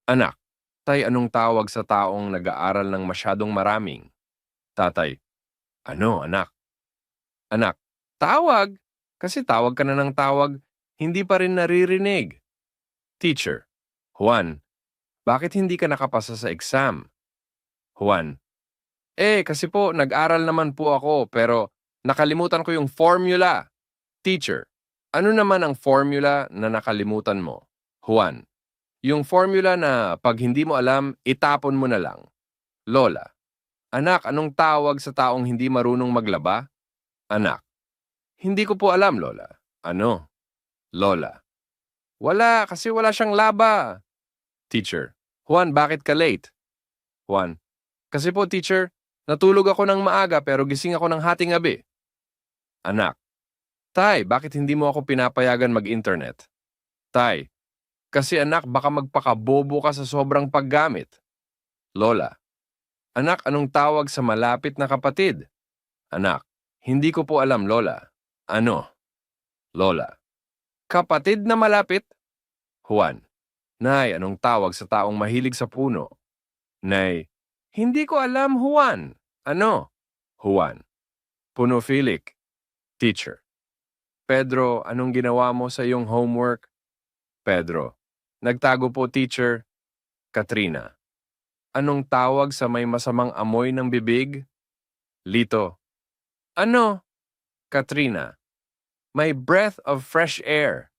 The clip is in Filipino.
Anak, tay anong tawag sa taong nag-aaral ng masyadong maraming? Tatay, ano anak? Anak, tawag! Kasi tawag ka na ng tawag, hindi pa rin naririnig. Teacher, Juan, bakit hindi ka nakapasa sa exam? Juan, kasi po nag-aral naman po ako pero nakalimutan ko yung formula. Teacher, ano naman ang formula na nakalimutan mo? Juan, yung formula na pag hindi mo alam, itapon mo na lang. Lola, anak, anong tawag sa taong hindi marunong maglaba? Anak, hindi ko po alam, Lola. Ano? Lola, wala kasi wala siyang laba. Teacher, Juan, bakit ka late? Juan, kasi po teacher, natulog ako ng maaga pero gising ako ng hating gabi. Anak, Tay, bakit hindi mo ako pinapayagan mag-internet? Tay, kasi anak, baka magpakabobo ka sa sobrang paggamit. Lola, anak, anong tawag sa malapit na kapatid? Anak, hindi ko po alam, Lola. Ano? Lola, kapatid na malapit? Juan, Nay, anong tawag sa taong mahilig sa puno? Nay, hindi ko alam, Juan. Ano? Juan, punophilic. Teacher, Pedro, anong ginawa mo sa iyong homework? Pedro, nagtago po, teacher. Katrina, anong tawag sa may masamang amoy ng bibig? Lito, ano? Katrina, my breath of fresh air.